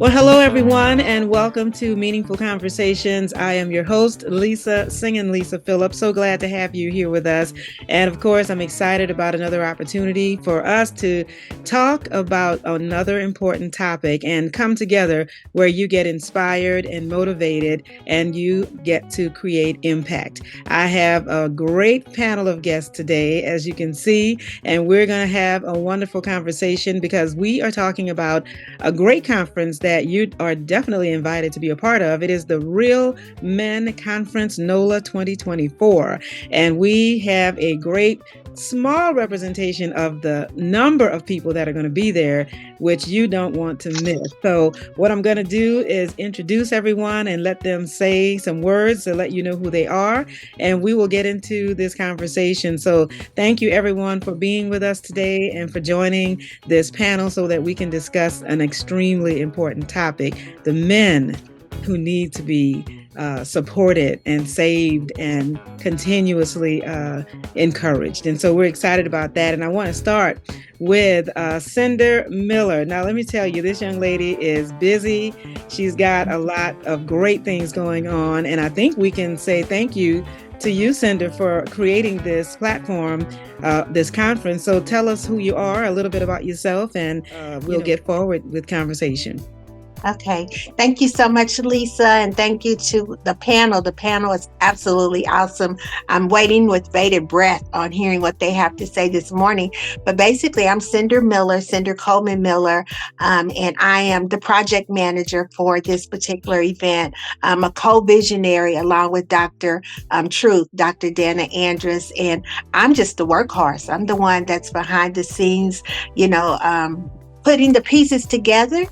Well, hello, everyone, and welcome to Meaningful Conversations. I am your host, Singinlisa Phillips. So glad to have you here with us. And of course, I'm excited about another opportunity for us to talk about another important topic and come together where you get inspired and motivated and you get to create impact. I have a great panel of guests today, as you can see, and we're going to have a wonderful conversation because we are talking about a great conference that you are definitely invited to be a part of. It is the Real Men Conference NOLA 2024. And we have a great small representation of the number of people that are going to be there, which you don't want to miss. So what I'm going to do is introduce everyone and let them say some words to let you know who they are. And we will get into this conversation. So thank you, everyone, for being with us today and for joining this panel so that we can discuss an extremely important topic, the men who need to be supported and saved and continuously encouraged. And so we're excited about that. And I want to start with Cinder Miller. Now, let me tell you, this young lady is busy. She's got a lot of great things going on. And I think we can say thank you to you, Cinder, for creating this platform, this conference. So tell us who you are, a little bit about yourself, and we'll get forward with conversation. Okay. Thank you so much, Lisa. And thank you to the panel. The panel is absolutely awesome. I'm waiting with bated breath on hearing what they have to say this morning. But basically, I'm Cinder Miller, Cinder Coleman Miller, and I am the project manager for this particular event. I'm a co-visionary along with Dr. Truth, Dr. Dana Andrus, and I'm just the workhorse. I'm the one that's behind the scenes, putting the pieces together.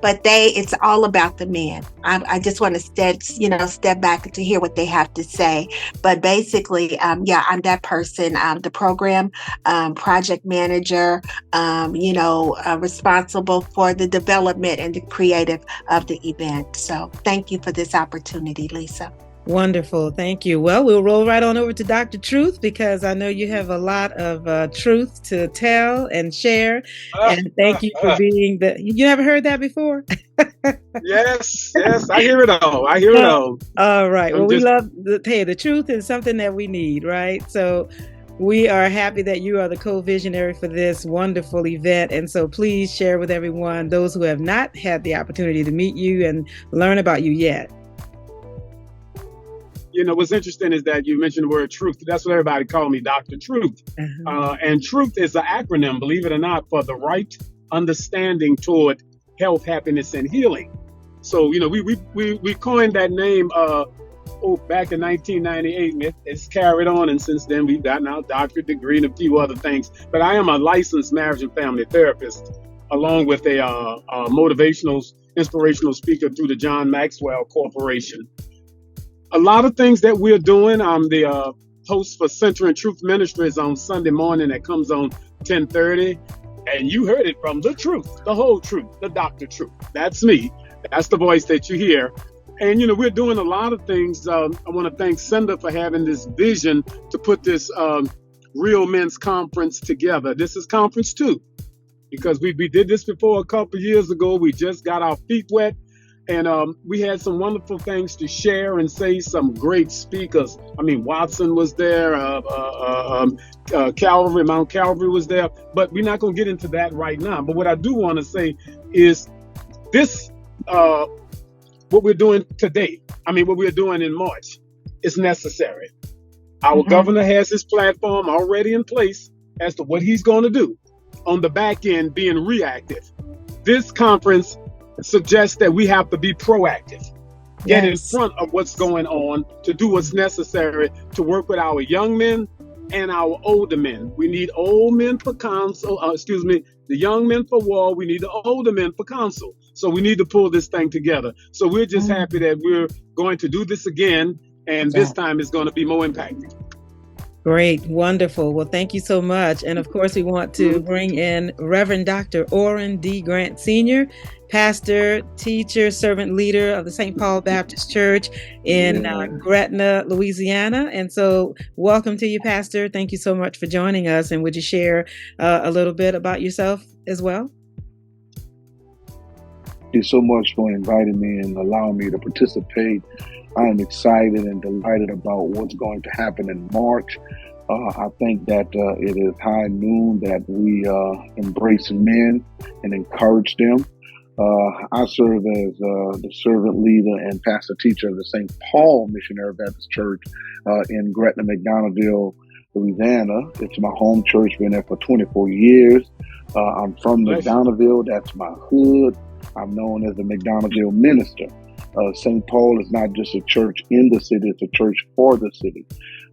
But it's all about the men. I just want to step back to hear what they have to say. But basically, I'm that person, the program project manager, responsible for the development and the creative of the event. So thank you for this opportunity, Lisa. Wonderful. Thank you. Well, we'll roll right on over to Dr. Truth because I know you have a lot of truth to tell and share. And thank you for being you ever heard that before? Yes. I hear it all. All right. Well, we love the truth is something that we need, right? So we are happy that you are the co-visionary for this wonderful event. And so please share with everyone, those who have not had the opportunity to meet you and learn about you yet. What's interesting is that you mentioned the word truth. That's what everybody called me, Dr. Truth. And truth is an acronym, believe it or not, for the right understanding toward health, happiness, and healing. So, we coined that name back in 1998, and it's carried on. And since then, we've gotten our doctorate degree and a few other things. But I am a licensed marriage and family therapist, along with a motivational, inspirational speaker through the John Maxwell Corporation. A lot of things that we're doing. I'm the host for Center and Truth Ministries on Sunday morning that comes on 10:30. And you heard it from the truth, the whole truth, the Dr. Truth. That's me. That's the voice that you hear. And, we're doing a lot of things. I want to thank Cinder for having this vision to put this Real Men's Conference together. This is Conference 2 because we did this before a couple of years ago. We just got our feet wet. And we had some wonderful things to share and say, some great speakers. I mean, Watson was there, Calvary, Mount Calvary was there. But we're not going to get into that right now. But what I do want to say is this, what we're doing today, what we're doing in March, is necessary. Our governor has his platform already in place as to what he's going to do on the back end, being reactive. This conference suggests that we have to be proactive, get in front of what's going on, to do what's necessary to work with our young men and our older men. We need old men for counsel, the young men for war. We need the older men for counsel. So we need to pull this thing together. So we're just happy that we're going to do this again. And this time it's going to be more impactful. Great. Wonderful. Well, thank you so much. And of course, we want to bring in Reverend Dr. Orrin D. Grant Sr., pastor, teacher, servant leader of the St. Paul Baptist Church in Gretna, Louisiana. And so welcome to you, Pastor. Thank you so much for joining us. And would you share a little bit about yourself as well? you so much for inviting me and allowing me to participate. I am excited and delighted about what's going to happen in March. I think that it is high noon that we embrace men and encourage them. I serve as the servant leader and pastor teacher of the St. Paul Missionary Baptist Church in Gretna, McDonaldville, Louisiana. It's my home church, been there for 24 years. I'm from McDonaldville, that's my hood. I'm known as the McDonaldville minister. St. Paul is not just a church in the city, it's a church for the city.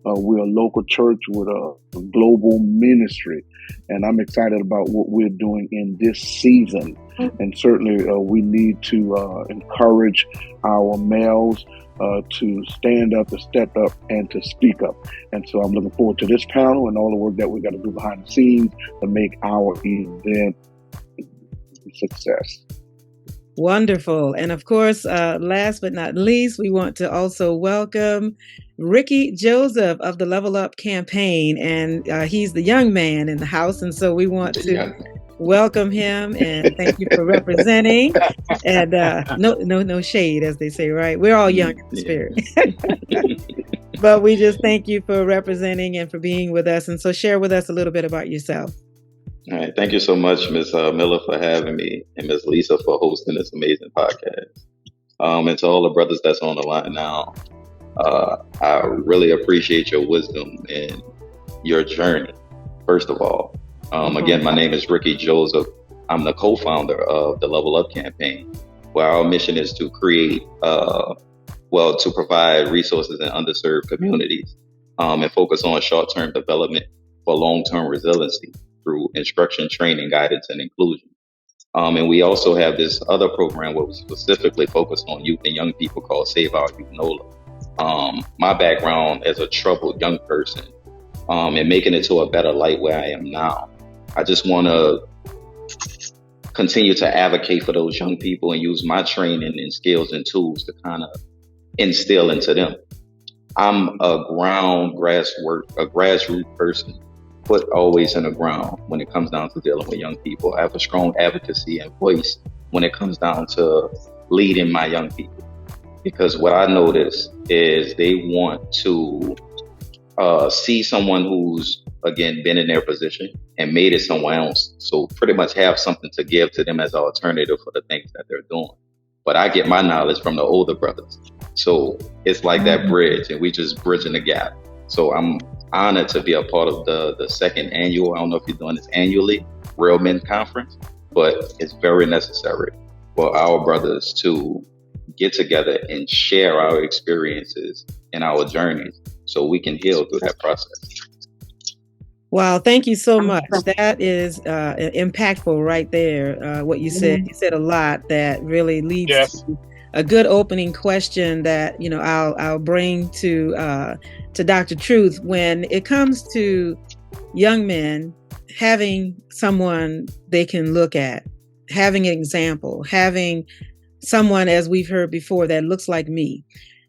We're a local church with a global ministry, and I'm excited about what we're doing in this season. And certainly we need to encourage our males to stand up, to step up, and to speak up. And so I'm looking forward to this panel and all the work that we got to do behind the scenes to make our event a success. Wonderful. And of course, last but not least, we want to also welcome Ricky Joseph of the Level Up campaign. And he's the young man in the house. And so we want to welcome him and thank you for representing. And no shade, as they say, right? We're all young in the spirit. But we just thank you for representing and for being with us. And so share with us a little bit about yourself. All right. Thank you so much, Ms. Miller, for having me, and Ms. Lisa for hosting this amazing podcast. And to all the brothers that's on the line now, I really appreciate your wisdom and your journey, first of all. Again, my name is Ricky Joseph. I'm the co-founder of the Level Up campaign, where our mission is to create, to provide resources in underserved communities and focus on short-term development for long-term resiliency through instruction, training, guidance, and inclusion. And we also have this other program where we specifically focus on youth and young people called Save Our Youth NOLA. My background as a troubled young person and making it to a better light where I am now. I just want to continue to advocate for those young people and use my training and skills and tools to kind of instill into them. I'm a grassroots person, put always in the ground when it comes down to dealing with young people. I have a strong advocacy and voice when it comes down to leading my young people. Because what I notice is they want to see someone who's, again, been in their position and made it somewhere else. So pretty much have something to give to them as an alternative for the things that they're doing. But I get my knowledge from the older brothers. So it's like that bridge, and we just bridging the gap. So I'm honored to be a part of the second annual, I don't know if you're doing this annually, Real Men Conference, but it's very necessary for our brothers to get together and share our experiences and our journeys so we can heal through that process. Wow, thank you so much. That is impactful right there. What you said, you said a lot that really leads to a good opening question that I'll bring to Dr. Truth. When it comes to young men having someone they can look at, having an example, having someone, as we've heard before, that looks like me,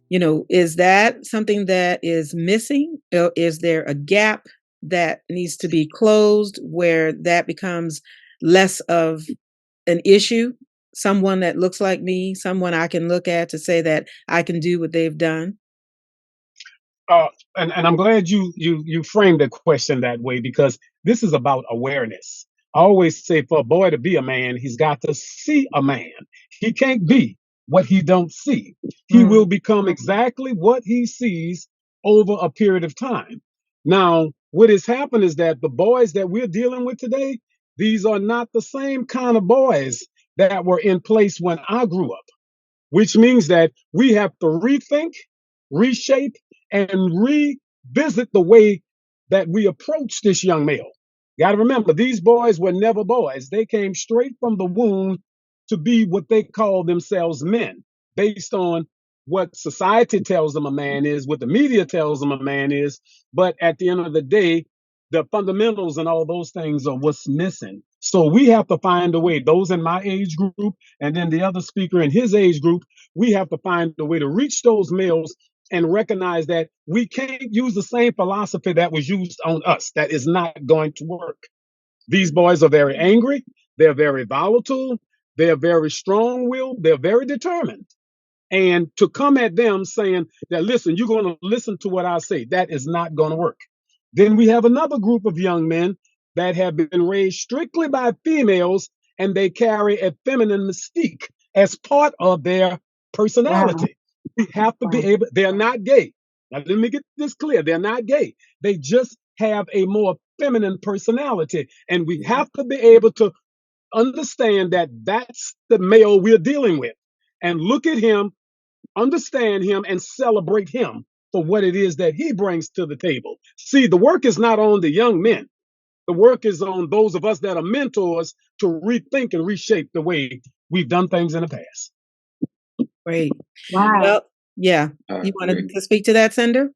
is that something that is missing? Is there a gap that needs to be closed where that becomes less of an issue? Someone that looks like me, someone I can look at to say that I can do what they've done? And I'm glad you framed the question that way, because this is about awareness. I always say for a boy to be a man, he's got to see a man. He can't be what he don't see. He will become exactly what he sees over a period of time. Now, what has happened is that the boys that we're dealing with today, these are not the same kind of boys that were in place when I grew up, which means that we have to rethink, reshape, and revisit the way that we approach this young male. You got to remember, these boys were never boys. They came straight from the womb to be what they call themselves men, based on what society tells them a man is, what the media tells them a man is. But at the end of the day, the fundamentals and all those things are what's missing. So we have to find a way, those in my age group, and then the other speaker in his age group, we have to find a way to reach those males and recognize that we can't use the same philosophy that was used on us. That is not going to work. These boys are very angry. They're very volatile. They're very strong-willed. They're very determined. And to come at them saying that, listen, you're going to listen to what I say, that is not going to work. Then we have another group of young men that have been raised strictly by females, and they carry a feminine mystique as part of their Wow. personality. We have to be Wow. able, they're not gay. Now, let me get this clear. They're not gay. They just have a more feminine personality. And we have to be able to understand that that's the male we're dealing with and look at him, understand him, and celebrate him for what it is that he brings to the table. See, the work is not on the young men. The work is on those of us that are mentors to rethink and reshape the way we've done things in the past. Great. Wow. Well, yeah. You wanted to speak to that, Cinder?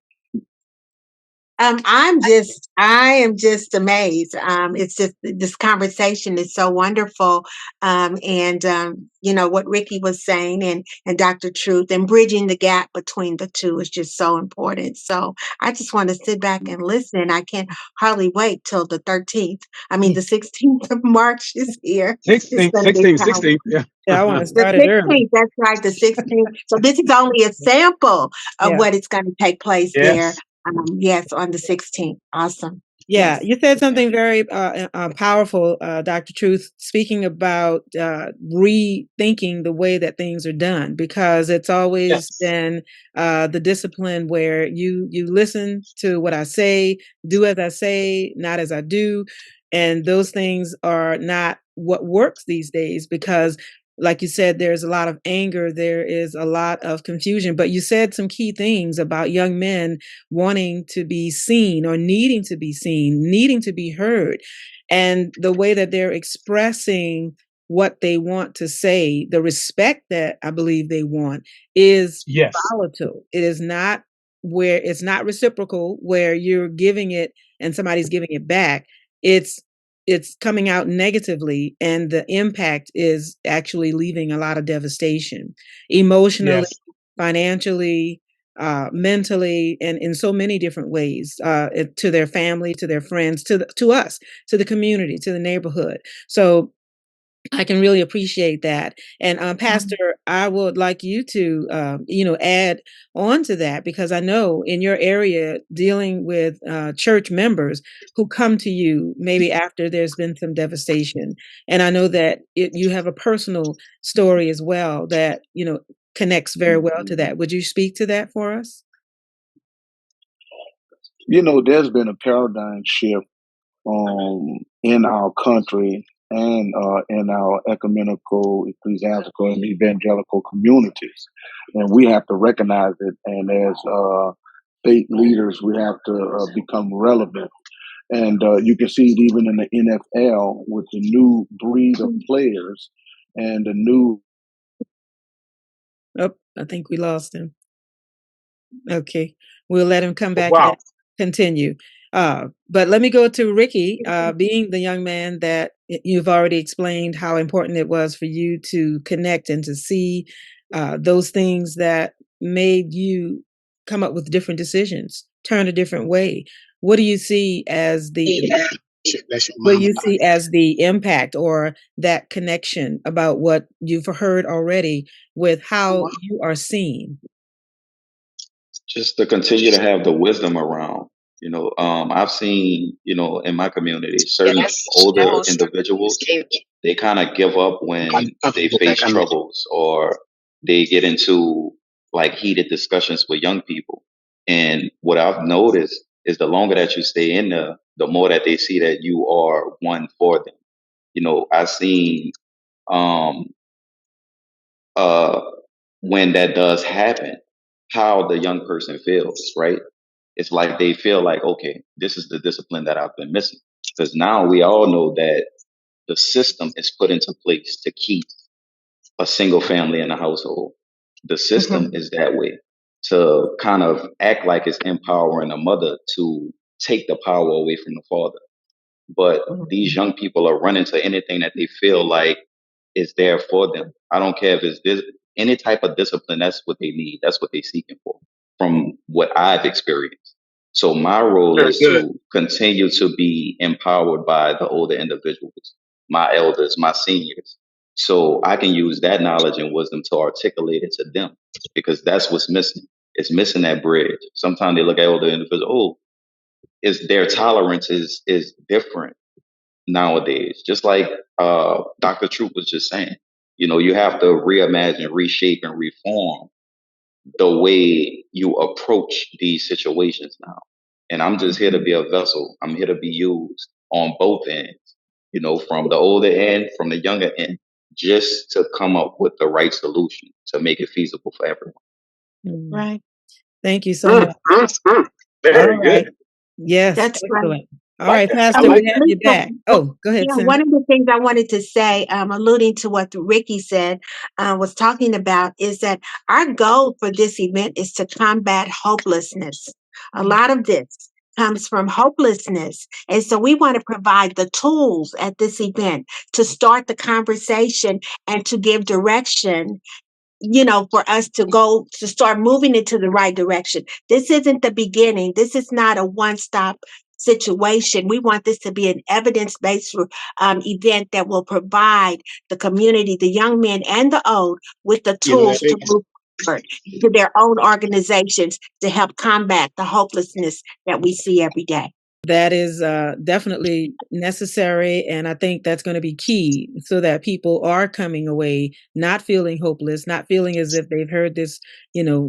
I am just amazed. It's just this conversation is so wonderful. You know, what Ricky was saying and Dr. Truth and bridging the gap between the two is just so important. So I just want to sit back and listen. I can't hardly wait till the 13th. I mean, the 16th of March is here. 16, yeah. Yeah, I want to The start it early. 16th, that's right, the 16th. So this is only a sample of Yeah. what is going to take place Yes. there. Yes, on the 16th. Awesome. Yeah, Yes. you said something very powerful, Dr. Truth, speaking about rethinking the way that things are done, because it's always Yes. been the discipline where you listen to what I say, do as I say, not as I do. And those things are not what works these days because, like you said, there's a lot of anger, there is a lot of confusion. But you said some key things about young men wanting to be seen or needing to be seen, needing to be heard. And the way that they're expressing what they want to say, the respect that I believe they want is Yes. volatile. It is not where it's not reciprocal, where you're giving it and somebody's giving it back. It's coming out negatively, and the impact is actually leaving a lot of devastation emotionally, Yes. financially, mentally, and in so many different ways, to their family, to their friends, to us, to the community, to the neighborhood. So I can really appreciate that. And Pastor, I would like you to, add on to that, because I know in your area, dealing with church members who come to you maybe after there's been some devastation, and I know that you have a personal story as well that connects very well to that. Would you speak to that for us? You know, there's been a paradigm shift in our country and in our ecumenical, ecclesiastical, and evangelical communities, and we have to recognize it. And as faith leaders, we have to become relevant. And you can see it even in the NFL with the new breed of players and the new. Oh, I think we lost him. Okay, we'll let him come back Wow. and continue. But let me go to Ricky, being the young man that you've already explained how important it was for you to connect and to see those things that made you come up with different decisions, turn a different way. What do you see as the impact or that connection about what you've heard already with how you are seen? Just to continue to have the wisdom around. I've seen, in my community, certain older individuals, they kind of give up when they face troubles or they get into like heated discussions with young people. And what I've noticed is the longer that you stay in there, the more that they see that you are one for them. I've seen um, uh, when that does happen, how the young person feels, right? It's like they feel like, okay, this is the discipline that I've been missing. Because now we all know that the system is put into place to keep a single family in a household. The system is that way to kind of act like it's empowering a mother to take the power away from the father. But these young people are running to anything that they feel like is there for them. I don't care if it's any type of discipline. That's what they need. That's what they're seeking for from what I've experienced. So my role Very is good. to continue to be empowered by the older individuals, my elders, my seniors, So I can use that knowledge and wisdom to articulate it to them, because that's what's missing. It's missing that bridge. Sometimes they look at older individuals, oh, is their tolerance is different nowadays. Just like Dr. Troop was just saying, you have to reimagine, reshape, and reform the way you approach these situations now. And I'm just here to be a vessel. I'm here to be used on both ends, from the older end, from the younger end, just to come up with the right solution to make it feasible for everyone. Right. Thank you so much. Very All right. good. Yes, That's right. excellent. All right, That. I Pastor, like we have that. you back. Oh, go ahead, Yeah, Sin. one of the things I wanted to say, alluding to what Ricky said, was talking about, is that our goal for this event is to combat hopelessness. A lot of this comes from hopelessness. And so we want to provide the tools at this event to start the conversation and to give direction, for us to start moving into the right direction. This isn't the beginning. This is not a one-stop situation. We want this to be an evidence-based event that will provide the community, the young men and the old, with the You know that tools to move forward to their own organizations to help combat the hopelessness that we see every day. That is definitely necessary. And I think that's going to be key so that people are coming away not feeling hopeless, not feeling as if they've heard this,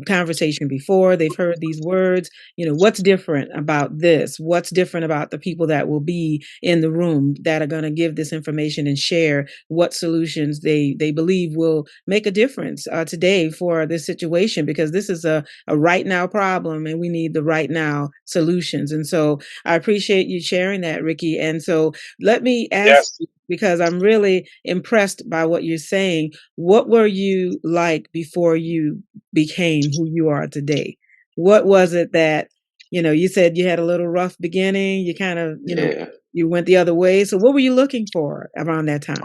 conversation before. They've heard these words. What's different about this? What's different about the people that will be in the room that are going to give this information and share what solutions they believe will make a difference today for this situation? Because this is a right now problem and we need the right now solutions. And so I appreciate you sharing that, Ricky. And so let me ask Yes. you, because I'm really impressed by what you're saying. What were you like before you became who you are today? What was it that, you said you had a little rough beginning, you kind of, Yeah. you went the other way. So what were you looking for around that time?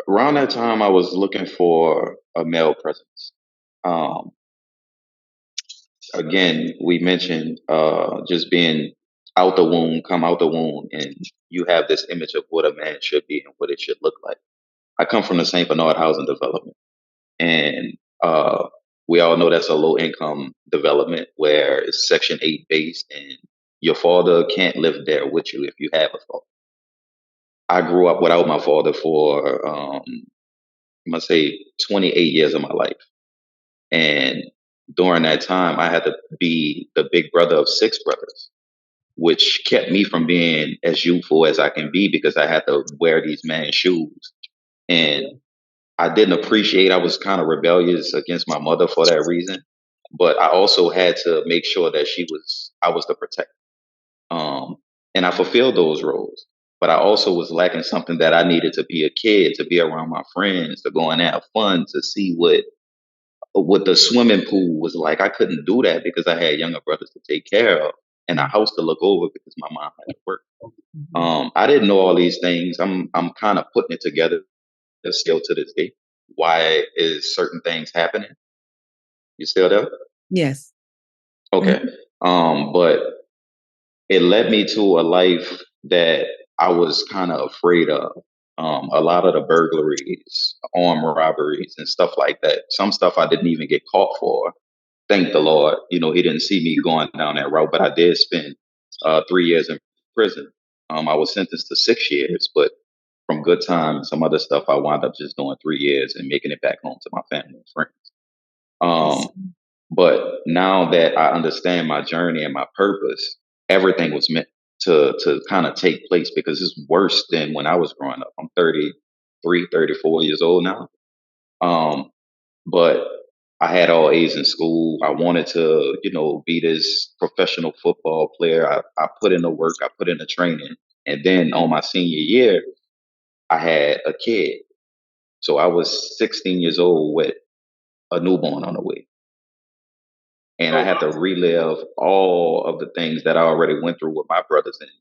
Around that time, I was looking for a male presence. Um, Again, we mentioned just being out the womb, come out the womb, and you have this image of what a man should be and what it should look like. I come from the St. Bernard housing development, and we all know that's a low income development where it's Section 8 based, and your father can't live there with you if you have a father. I grew up without my father for, I must say, 28 years of my life. And during that time, I had to be the big brother of six brothers, which kept me from being as youthful as I can be because I had to wear these man's shoes. And I didn't appreciate, I was kind of rebellious against my mother for that reason. But I also had to make sure that I was the protector. Um, and I fulfilled those roles. But I also was lacking something that I needed to be a kid, to be around my friends, to go and have fun, to see what the swimming pool was like. I couldn't do that because I had younger brothers to take care of and a house to look over because my mom had to work. I didn't know all these things. I'm kind of putting it together still to this day. Why is certain things happening? You still there? Yes. Okay. But it led me to a life that I was kind of afraid of. A lot of the burglaries, armed robberies, and stuff like that. Some stuff I didn't even get caught for. Thank the Lord. He didn't see me going down that route, but I did spend 3 years in prison. I was sentenced to 6 years, but from good time and some other stuff, I wound up just doing 3 years and making it back home to my family and friends. Yes. But now that I understand my journey and my purpose, everything was meant to kind of take place because it's worse than when I was growing up. I'm 33, 34 years old now. Um, but I had all A's in school. I wanted to, be this professional football player. I put in the work, I put in the training. And then on my senior year, I had a kid. So I was 16 years old with a newborn on the way. And I Oh, had to relive all of the things that I already went through with my brothers and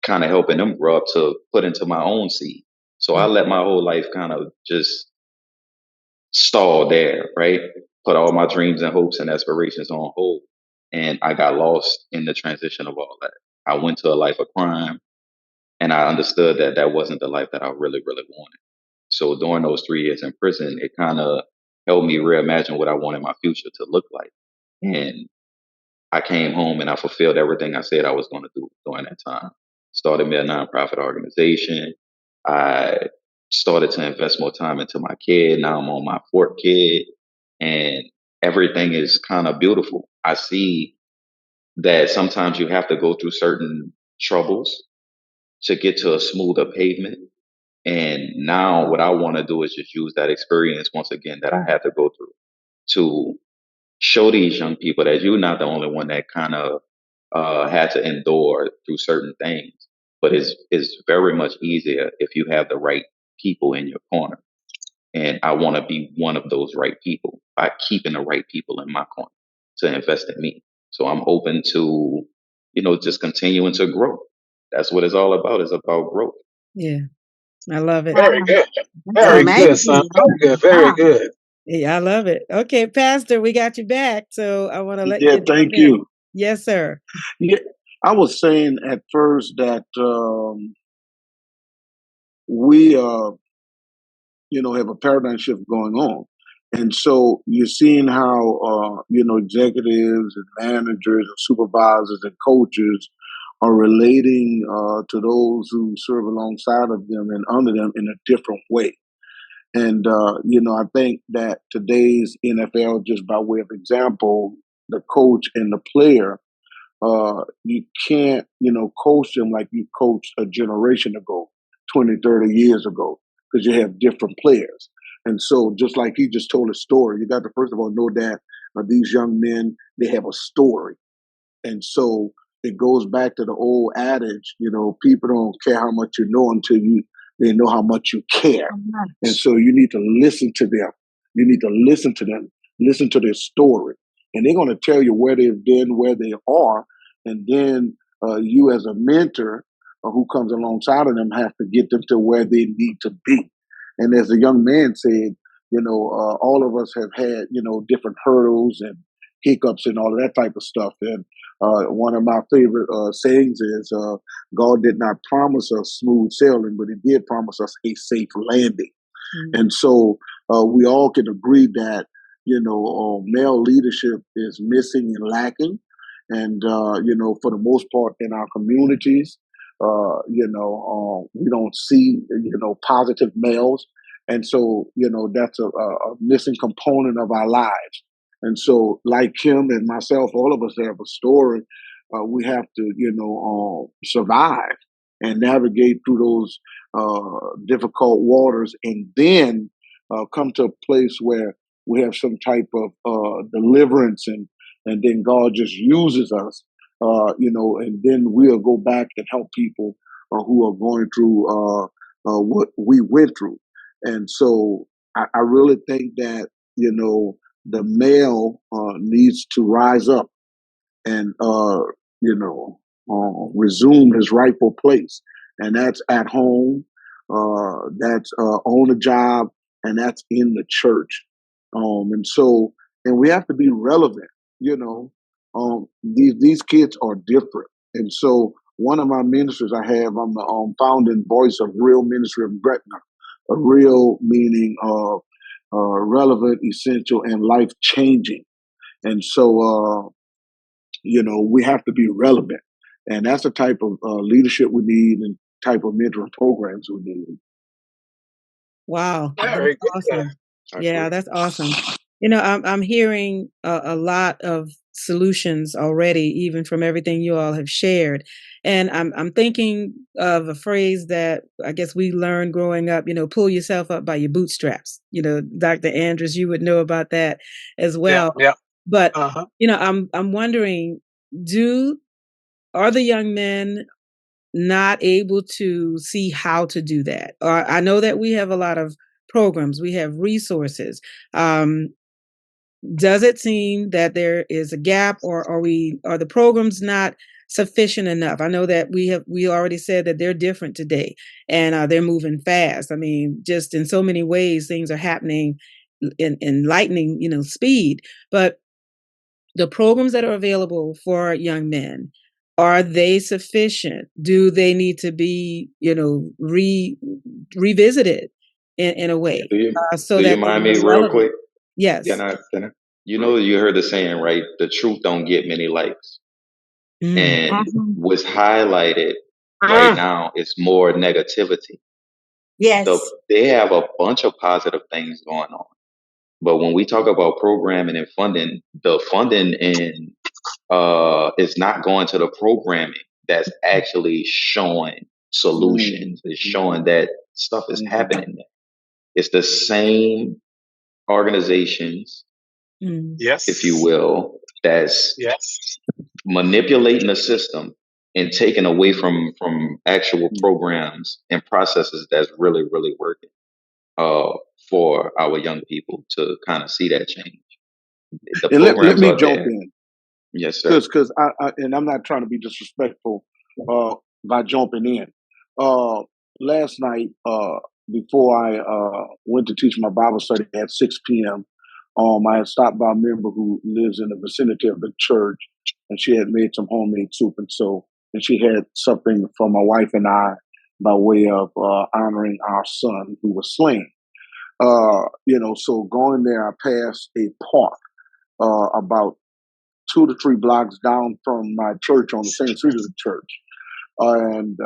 kind of helping them grow up to put into my own seed. So I let my whole life kind of just stall there, right? Put all my dreams and hopes and aspirations on hold. And I got lost in the transition of all that. I went to a life of crime and I understood that that wasn't the life that I really, really wanted. So during those 3 years in prison, it kind of helped me reimagine what I wanted my future to look like. And I came home and I fulfilled everything I said I was going to do during that time. Started me a nonprofit organization. I started to invest more time into my kid. Now I'm on my fourth kid, and everything is kind of beautiful. I see that sometimes you have to go through certain troubles to get to a smoother pavement. And now what I want to do is just use that experience once again that I had to go through to show these young people that you're not the only one that kind of had to endure through certain things, but it's very much easier if you have the right people in your corner. And I want to be one of those right people by keeping the right people in my corner to invest in me. So I'm open to, just continuing to grow. That's what it's all about. It's about growth. Yeah, I love it. Very good. That's Very good, son. amazing. Very good. Very Wow. good. Yeah, I love it. Okay, Pastor, we got you back. So I want to let Yeah, you jump thank in. you. Yes, sir. Yeah, I was saying at first that we have a paradigm shift going on. And so you're seeing how, executives and managers and supervisors and coaches are relating to those who serve alongside of them and under them in a different way. And, I think that today's NFL, just by way of example, the coach and the player, you can't, coach them like you coached a generation ago, 20, 30 years ago, because you have different players. And so just like he just told a story, you got to first of all know that these young men, they have a story. And so it goes back to the old adage, people don't care how much you know until they know how much you care. And so you need to listen to them. You need to listen to them, listen to their story. And they're going to tell you where they've been, where they are. And then you as a mentor who comes alongside of them have to get them to where they need to be. And as the young man said, all of us have had, different hurdles and hiccups and all of that type of stuff. And one of my favorite sayings is God did not promise us smooth sailing, but he did promise us a safe landing. Mm-hmm. And so we all can agree that, male leadership is missing and lacking. And, for the most part in our communities, we don't see, positive males. And so, that's a missing component of our lives. And so, like Kim and myself, all of us have a story. We have to, survive and navigate through those difficult waters, and then come to a place where we have some type of deliverance, and then God just uses us, and then we'll go back and help people who are going through what we went through. And so, I really think that the male needs to rise up and resume his rightful place, and that's at home, that's on the job, and that's in the church. And we have to be relevant. These kids are different, and so one of my ministries I have, I'm the founding voice of Real Ministry of Gretna. A real meaning relevant, essential, and life changing. And so, we have to be relevant. And that's the type of leadership we need and type of mentoring programs we need. Wow. Very good. Awesome. Yeah, that's awesome. I'm hearing a lot of solutions already, even from everything you all have shared. And I'm thinking of a phrase that I guess we learned growing up, pull yourself up by your bootstraps. Dr. Andrews, you would know about that as well. Yeah. But, I'm wondering, are the young men not able to see how to do that? Or I know that we have a lot of programs, we have resources. Does it seem that there is a gap, or are the programs not sufficient enough? I know that we already said that they're different today, and they're moving fast. I mean, just in so many ways, things are happening in lightning, speed. But the programs that are available for young men, are they sufficient? Do they need to be, revisited? in a way, Do you so do you that they're mind me more real relevant. quick? Yes. Can I? You know, you heard the saying, right? The truth don't get many likes. Mm. And Mhm. what's highlighted right now is more negativity. Yes. They have a bunch of positive things going on. But when we talk about programming and funding, the funding and is not going to the programming that's actually showing solutions. It's showing that stuff is happening there. It's the same organizations, Mm. if you Yes. will, that's Yes. manipulating the system and taking away from actual programs and processes that's really really working uh, for our young people to kind of see that change. The And let programs me are jump there. in Yes, sir. because I and I'm not trying to be disrespectful by jumping in. Uh, Last night, before I went to teach my Bible study at 6 p.m., I had stopped by a member who lives in the vicinity of the church, and she had made some homemade soup, and she had something for my wife and I by way of honoring our son who was slain. So going there, I passed a park about 2 to 3 blocks down from my church on the same street as the church, and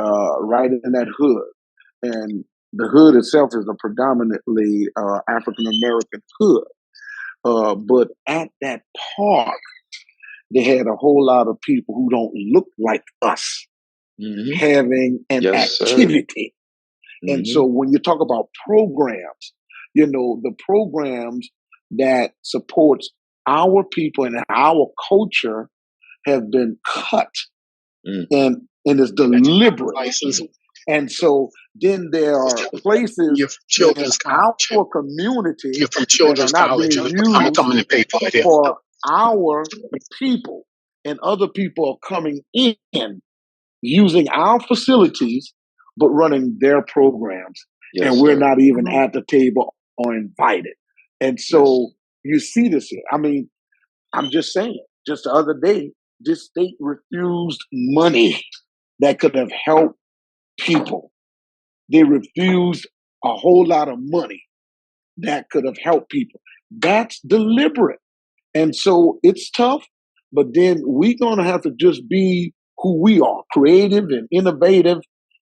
right in that hood. And the hood itself is a predominantly African American hood. But at that park, they had a whole lot of people who don't look like us Hmm. having an Yes, sir. activity. And Hmm. so when you talk about programs, the programs that supports our people and our culture have been cut, Mm. and it's deliberate. License. And so then there are places You're from in Children's our College. community You're from that are Children's not College. being I'm gonna used come in and pay for it. Yeah. for our people. And other people are coming in using our facilities, but running their programs. And Yes, we're sir. not even at the table or invited. And Yes. so you see this here. I mean, I'm just saying, just the other day, this state refused money that could have helped people. They refused a whole lot of money that could have helped people. That's deliberate. And so it's tough, but then we're going to have to just be who we are, creative and innovative,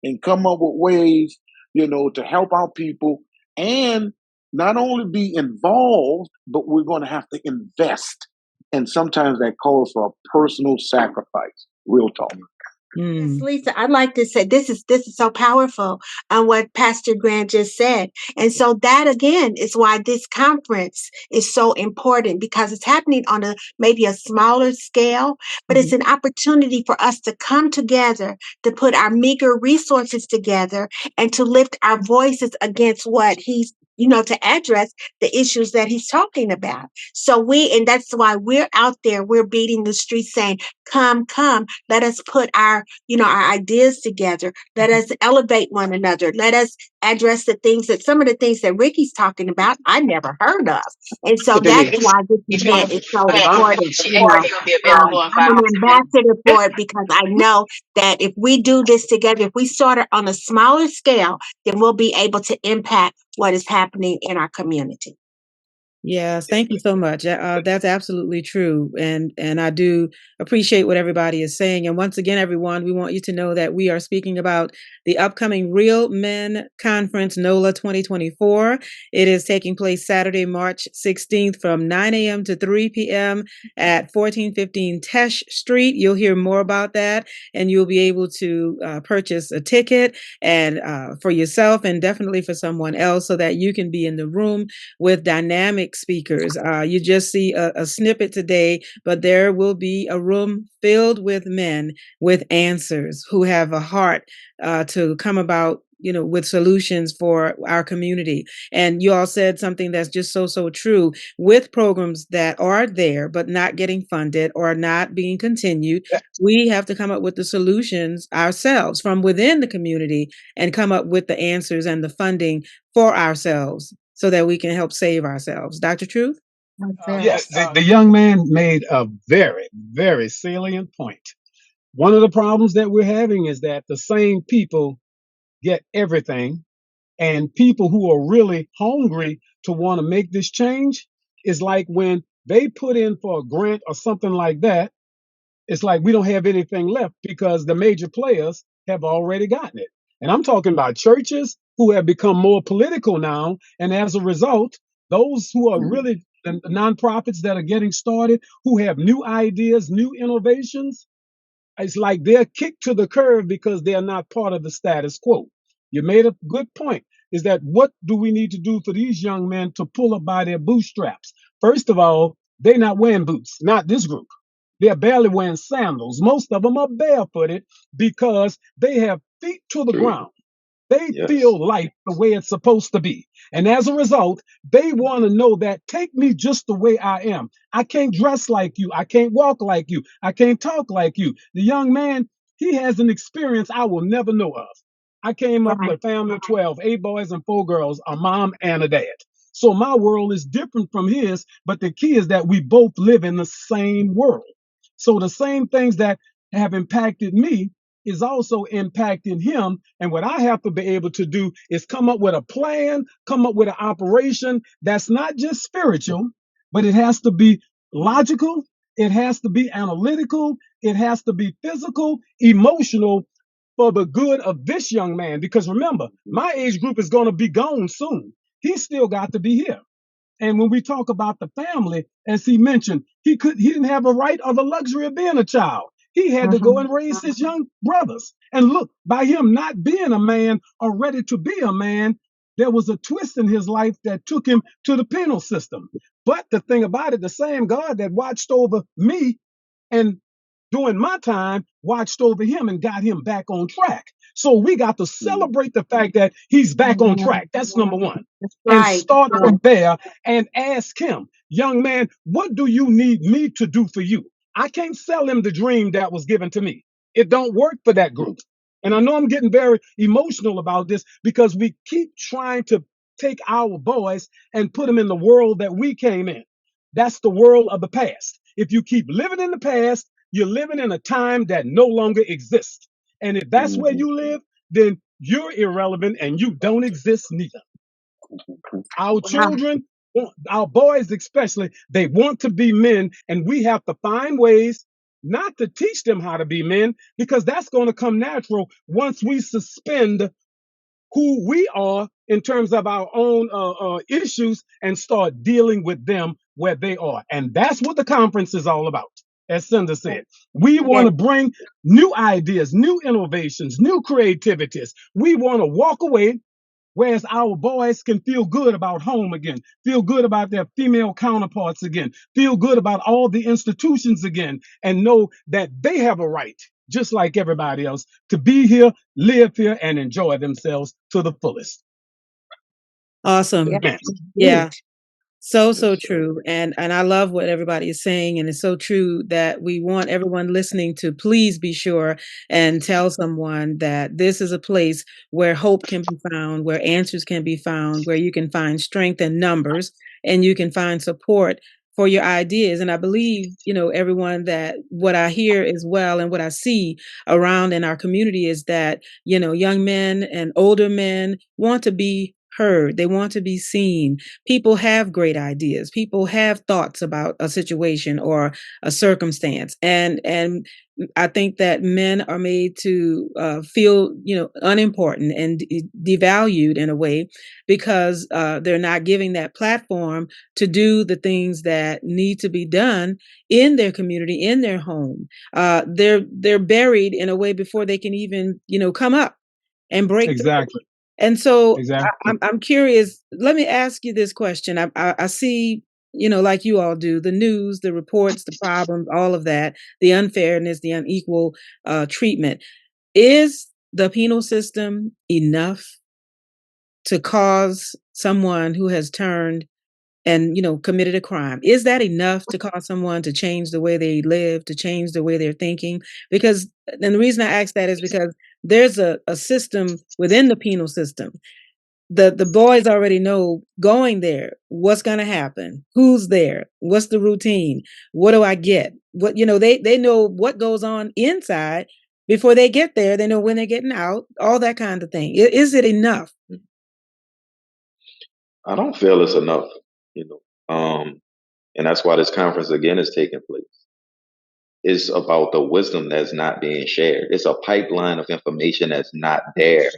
and come up with ways, to help our people and not only be involved, but we're going to have to invest. And sometimes that calls for a personal sacrifice. Real talk. Yes, Mm. Lisa, I'd like to say this is so powerful on what Pastor Grant just said. And so that again is why this conference is so important, because it's happening on maybe a smaller scale, but it's Mhm. an opportunity for us to come together, to put our meager resources together, and to lift our voices against what he's to address the issues that he's talking about. And that's why we're out there, we're beating the streets saying, come, come, let us put our ideas together. Let us elevate one another. Let us address some of the things that Ricky's talking about, I never heard of. And so that's Denise. why this event is so important. She already gonna be available in I'm 5 an to 10 minutes. ambassador for it because I know that if we do this together, if we start it on a smaller scale, then we'll be able to impact what is happening in our community. Yes, thank you so much. That's absolutely true, and I do appreciate what everybody is saying. And once again, everyone, we want you to know that we are speaking about the upcoming Real Men Conference NOLA 2024. It is taking place Saturday, March 16th from 9 a.m. to 3 p.m. at 1415 Tesh Street. You'll hear more about that, and you'll be able to purchase a ticket and for yourself and definitely for someone else, so that you can be in the room with dynamic speakers. You just see a snippet today, but there will be a room filled with men with answers who have a heart to come about with solutions for our community. And you all said something that's just so true. With programs that are there but not getting funded or not being continued, we have to come up with the solutions ourselves from within the community and come up with the answers and the funding for ourselves so that we can help save ourselves. Dr. Truth? Yes, the young man made a very, very salient point. One of the problems that we're having is that the same people get everything, And people who are really hungry to want to make this change is like when they put in for a grant or something like that, it's like we don't have anything left because the major players have already gotten it. And I'm talking about churches who have become more political now. And as a result, those who are really the nonprofits that are getting started, who have new ideas, new innovations, it's like they're kicked to the curb because they're not part of the status quo. You made a good point. Is that what do we need to do for these young men to pull up by their bootstraps? First of all, they're not wearing boots, not this group. They're barely wearing sandals. Most of them are barefooted because they have feet to the True. ground. They Yes. feel life the way it's supposed to be. And as a result, they want to know that take me just the way I am. I can't dress like you. I can't walk like you. I can't talk like you. The young man, he has an experience I will never know of. I came up with a family of 12, 8 boys and 4 girls, a mom and a dad. So my world is different from his, but the key is that we both live in the same world. So the same things that have impacted me is also impacting him. And what I have to be able to do is come up with a plan, come up with an operation that's not just spiritual, but it has to be logical, it has to be analytical, it has to be physical, emotional for the good of this young man. Because remember, my age group is going to be gone soon. He's still got to be here. And when we talk about the family, as he mentioned, he didn't have a right or the luxury of being a child. He had to go and raise his young brothers. And look, by him not being a man or ready to be a man, there was a twist in his life that took him to the penal system. But the thing about it, the same God that watched over me and during my time watched over him and got him back on track. So we got to celebrate the fact that he's back on track. That's number one. And Right. start from there and ask him, young man, what do you need me to do for you? I can't sell him the dream that was given to me. It don't work for that group. And I know I'm getting very emotional about this because we keep trying to take our boys and put them in the world that we came in. That's the world of the past. If you keep living in the past, you're living in a time that no longer exists. And if that's where you live, then you're irrelevant and you don't exist neither. Our children, our boys especially, they want to be men, and we have to find ways not to teach them how to be men because that's going to come natural once we suspend who we are in terms of our own issues and start dealing with them where they are. And that's what the conference is all about. As Cinder said, we want to bring new ideas, new innovations, new creativities. We want to walk away, whereas our boys can feel good about home again, feel good about their female counterparts again, feel good about all the institutions again, and know that they have a right, just like everybody else, to be here, live here, and enjoy themselves to the fullest. Awesome. Man. Yeah. So Yes, sir. true. And I love what everybody is saying. And it's so true that we want everyone listening to please be sure and tell someone that this is a place where hope can be found, where answers can be found, where you can find strength in numbers and you can find support for your ideas. And I believe, everyone, that what I hear as well and what I see around in our community is that, young men and older men want to be heard. They want to be seen. People have great ideas. People have thoughts about a situation or a circumstance, and I think that men are made to feel, unimportant and devalued in a way because they're not giving that platform to do the things that need to be done in their community, in their home. They're buried in a way before they can even, come up and break through. Exactly. And so Exactly. I'm curious. Let me ask you this question. I see, like you all do, the news, the reports, the problems, all of that, the unfairness, the unequal treatment. Is the penal system enough to cause someone who has turned and committed a crime? Is that enough to cause someone to change the way they live, to change the way they're thinking? Because, and the reason I ask that is because there's a system within the penal system. The boys already know going there, what's going to happen, who's there, what's the routine, what do I get, what, they know what goes on inside before they get there. They know when they're getting out, all that kind of thing. Is it enough? I don't feel it's enough, you know. And that's why this conference again is taking place. It's about the wisdom that's not being shared. It's a pipeline of information that's not there.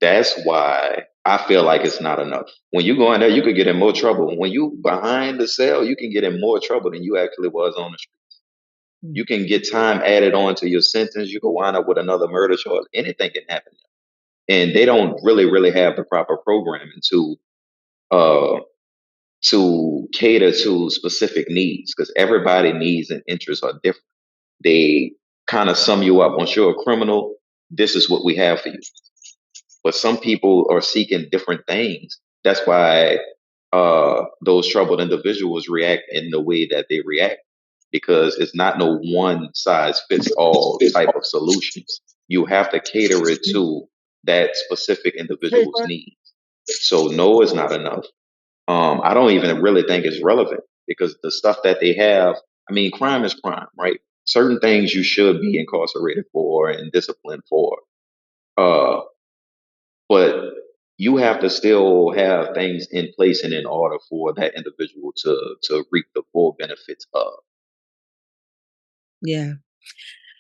That's why I feel like it's not enough. When you go in there, you could get in more trouble. When you behind the cell, you can get in more trouble than you actually was on the street. You can get time added on to your sentence. You can wind up with another murder charge. Anything can happen. And they don't really have the proper programming uh to cater to specific needs because everybody needs and interests are different. They kind of sum you up. Once you're a criminal, this is what we have for you. But some people are seeking different things. That's why those troubled individuals react in the way that they react because it's not no one size fits all type of solution. You have to cater it to that specific individual's needs. So no is not enough. I don't even really think it's relevant because the stuff that they have, I mean, crime is crime, right? Certain things you should be incarcerated for and disciplined for. Uh, but you have to still have things in place and in order for that individual to reap the full benefits of. Yeah.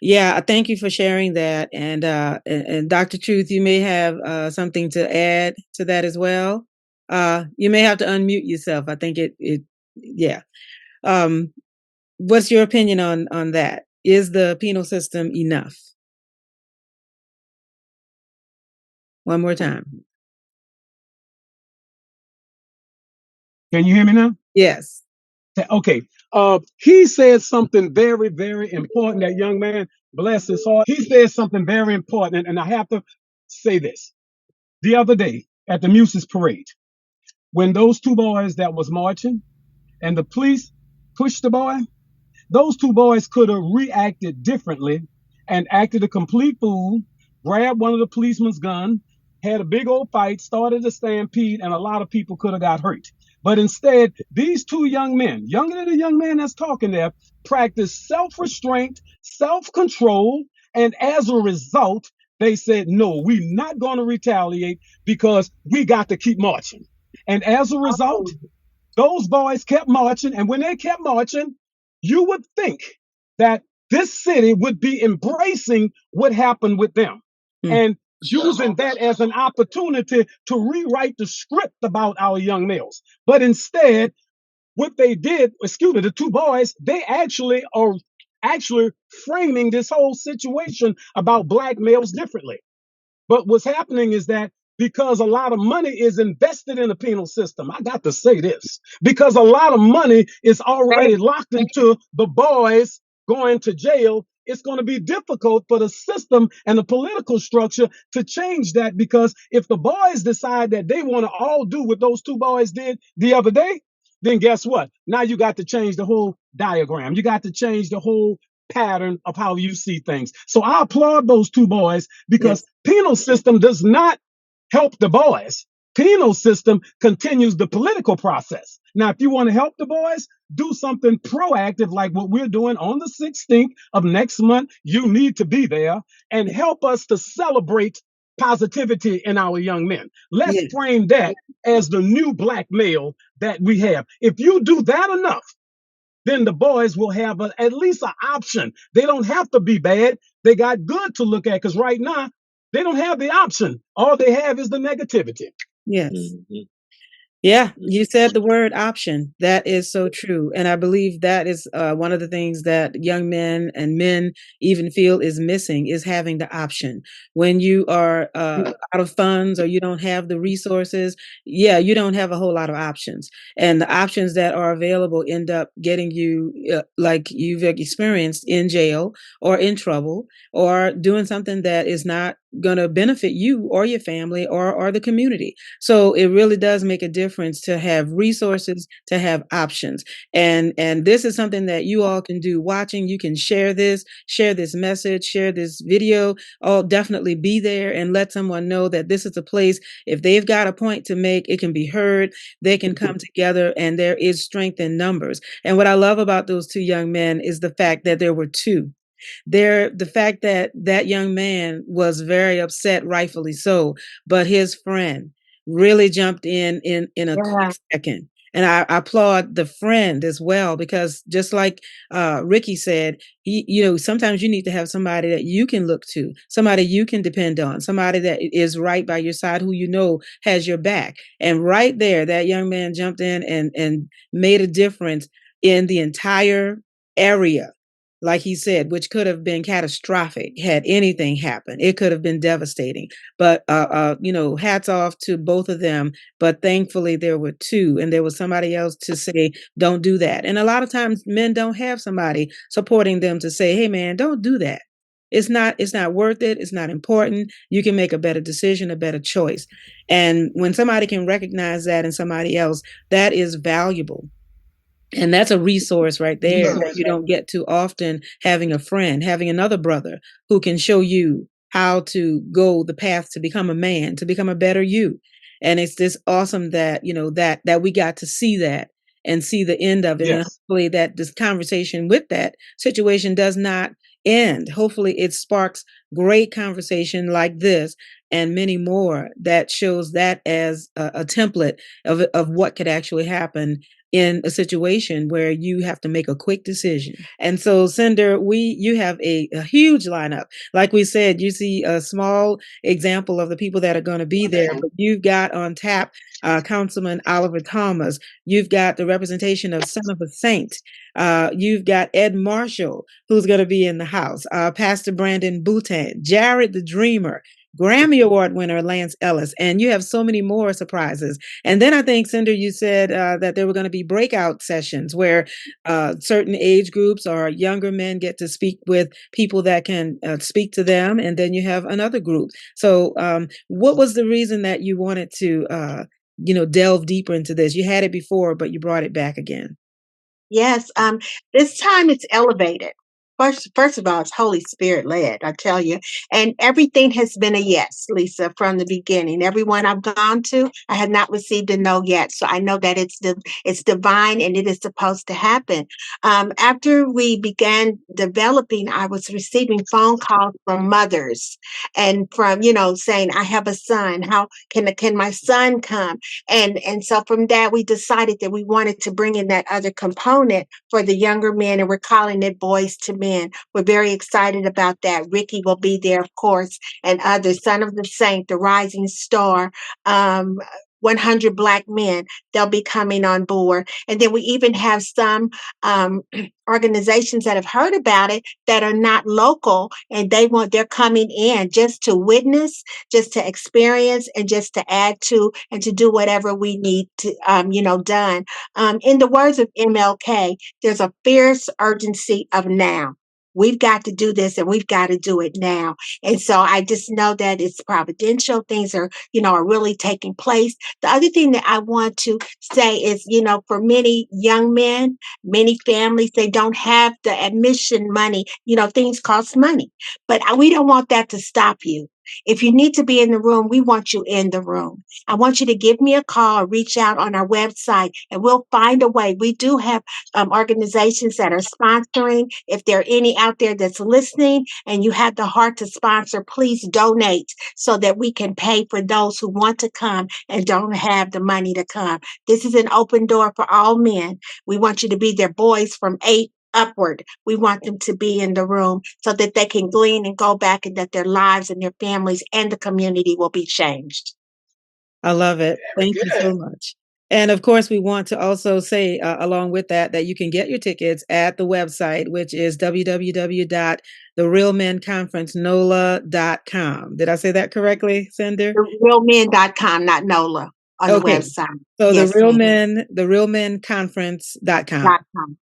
Yeah, thank you for sharing that. And Dr. Truth, you may have something to add to that as well. You may have to unmute yourself. I think yeah. What's your opinion on that? Is the penal system enough? One more time. Can you hear me now? Yes. Okay. He said something very, very important. That young man, bless his heart. He said something very important, and I have to say this. The other day at the Muses Parade, when those two boys that was marching and the police pushed the boy, those two boys could have reacted differently and acted a complete fool, grabbed one of the policeman's gun, had a big old fight, started a stampede, and a lot of people could have got hurt. But instead, these two young men, younger than the young man that's talking there, practiced self-restraint, self-control, and as a result, they said, no, we're not going to retaliate because we got to keep marching. And as a result, those boys kept marching. And when they kept marching, you would think that this city would be embracing what happened with them and using that as an opportunity to rewrite the script about our young males. But instead, what they did, the two boys, they actually are framing this whole situation about black males differently. But what's happening is that because a lot of money is invested in the penal system, I got to say this, because a lot of money is already locked into the boys going to jail, it's going to be difficult for the system and the political structure to change that. Because if the boys decide that they want to all do what those two boys did the other day, then guess what? Now you got to change the whole diagram. You got to change the whole pattern of how you see things. So I applaud those two boys because penal system does not help the boys. Penal system continues the political process. Now, if you want to help the boys, do something proactive like what we're doing on the 16th of next month. You need to be there and help us to celebrate positivity in our young men. Let's frame that as the new black male that we have. If you do that enough, then the boys will have at least an option. They don't have to be bad. They got good to look at because right now they don't have the option. All they have is the negativity. Yes. Yeah, you said the word option. That is so true. And I believe that is one of the things that young men and men even feel is missing is having the option. When you are out of funds or you don't have the resources, you don't have a whole lot of options. And the options that are available end up getting you, like you've experienced, in jail or in trouble or doing something that is not going to benefit you or your family or the community. So it really does make a difference to have resources, to have options. And this is something that you all can do watching. You can share this message, share this video. I'll definitely be there and let someone know that this is a place, if they've got a point to make, it can be heard, they can come together, and there is strength in numbers. And what I love about those two young men is the fact that there were two. The fact that that young man was very upset, rightfully so, but his friend really jumped in a Yeah. quick second. And I applaud the friend as well, because just like Ricky said, sometimes you need to have somebody that you can look to, somebody you can depend on, somebody that is right by your side, who has your back. And right there, that young man jumped in and made a difference in the entire area, like he said, which could have been catastrophic had anything happened. It could have been devastating. But hats off to both of them. But thankfully, there were two, and there was somebody else to say, "Don't do that." And a lot of times, men don't have somebody supporting them to say, "Hey, man, don't do that. It's not worth it. It's not important. You can make a better decision, a better choice." And when somebody can recognize that in somebody else, that is valuable. And that's a resource right there that you don't get too often, having a friend, having another brother who can show you how to go the path to become a man, to become a better you. And it's just awesome that, that we got to see that and see the end of it. And Yes. hopefully that this conversation with that situation does not end. Hopefully it sparks great conversation like this and many more that shows that as a template of what could actually happen in a situation where you have to make a quick decision. And so, Cinder, you have a huge lineup. Like we said, you see a small example of the people that are going to be there, but you've got on tap Councilman Oliver Thomas. You've got the representation of Son of a Saint. You've got Ed Marshall, who's going to be in the house. Pastor Brandon Boutin, Jared the Dreamer, Grammy Award winner Lance Ellis, and you have so many more surprises. And then I think, Cinder, you said that there were going to be breakout sessions where certain age groups or younger men get to speak with people that can speak to them, and then you have another group. So, what was the reason that you wanted to, delve deeper into this? You had it before, but you brought it back again. Yes, this time it's elevated. First of all, it's Holy Spirit led, I tell you. And everything has been a yes, Lisa, from the beginning. Everyone I've gone to, I have not received a no yet. So I know that it's divine and it is supposed to happen. After we began developing, I was receiving phone calls from mothers and from, saying, I have a son. How can my son come? And so from that, we decided that we wanted to bring in that other component for the younger men, and we're calling it Boys to Men. We're very excited about that. Ricky will be there, of course, and others. Son of the Saint, the Rising Star, 100 Black Men, they'll be coming on board. And then we even have some organizations that have heard about it that are not local, and they're coming in just to witness, just to experience, and just to add to and to do whatever we need to, done. In the words of MLK, there's a fierce urgency of now. We've got to do this and we've got to do it now. And so I just know that it's providential. Things are really taking place. The other thing that I want to say is, for many young men, many families, they don't have the admission money. Things cost money, but we don't want that to stop you. If you need to be in the room, we want you in the room. I want you to give me a call or reach out on our website and we'll find a way. We do have organizations that are sponsoring. If there are any out there that's listening and you have the heart to sponsor, please donate so that we can pay for those who want to come and don't have the money to come. This is an open door for all men. We want you to be their boys from 8 upward. We want them to be in the room so that they can glean and go back, and that their lives and their families and the community will be changed. I love it. Thank you so much. And of course, we want to also say, along with that you can get your tickets at the website, which is www.therealmenconferencenola.com. Did I say that correctly, Cinder? Realmen.com, not NOLA, on the website. So yes, therealmenconference.com.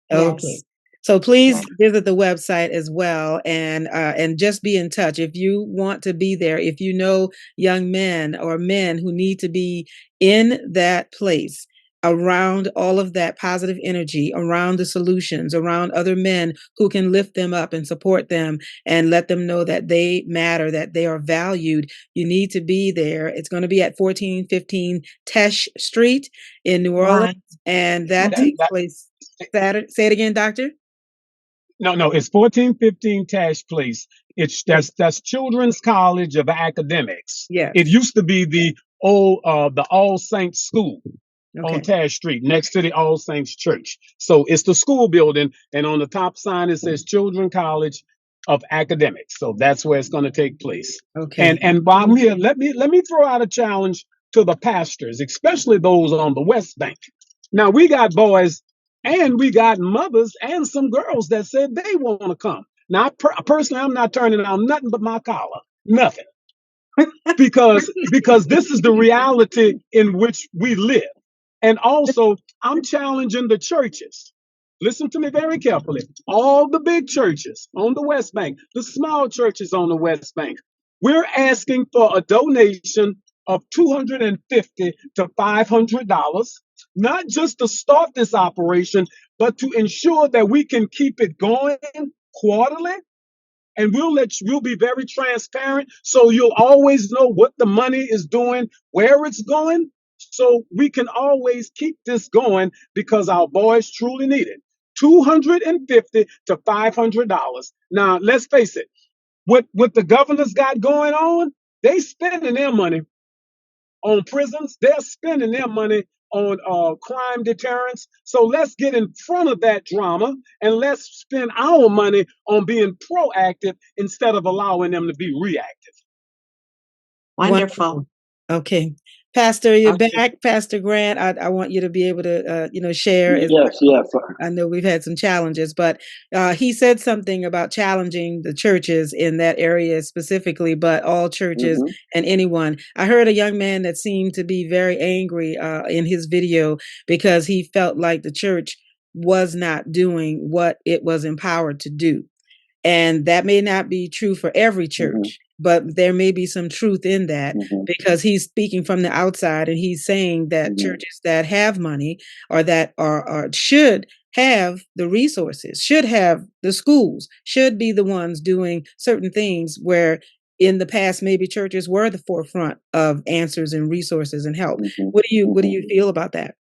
Yes. Okay. So please visit the website as well, and just be in touch if you want to be there. If you know young men or men who need to be in that place, around all of that positive energy, around the solutions, around other men who can lift them up and support them and let them know that they matter, that they are valued, you need to be there. It's going to be at 1415 Tesh Street in New Orleans, and that takes place Saturday. Say it again, Doctor. No, it's 1415 Tash Place. That's Children's College of Academics. Yeah. It used to be the the All Saints School on Tash Street, next to the All Saints Church. So it's the school building, and on the top sign it says Children College of Academics. So that's where it's going to take place. Okay. And while I'm here, let me throw out a challenge to the pastors, especially those on the West Bank. Now we got boys and we got mothers and some girls that said they want to come. Now, personally, I'm not turning down nothing but my collar, nothing, because this is the reality in which we live. And also, I'm challenging the churches. Listen to me very carefully. All the big churches on the West Bank, the small churches on the West Bank, we're asking for a donation of $250 to $500, not just to start this operation, but to ensure that we can keep it going quarterly. And we'll be very transparent, so you'll always know what the money is doing, where it's going, so we can always keep this going because our boys truly need it. $250 to $500. Now, let's face it, what the governors got going on, they spending their money on prisons. They're spending their money on crime deterrence. So let's get in front of that drama and let's spend our money on being proactive instead of allowing them to be reactive. Wonderful. Okay. Pastor, you're back. Pastor Grant, I want you to be able to, share. Yes. I know we've had some challenges, but he said something about challenging the churches in that area specifically, but all churches and anyone. I heard a young man that seemed to be very angry in his video because he felt like the church was not doing what it was empowered to do. And that may not be true for every church, but there may be some truth in that because he's speaking from the outside and he's saying that churches that have money or that are should have the resources, should have the schools, should be the ones doing certain things where in the past maybe churches were the forefront of answers and resources and help. What do you feel about that?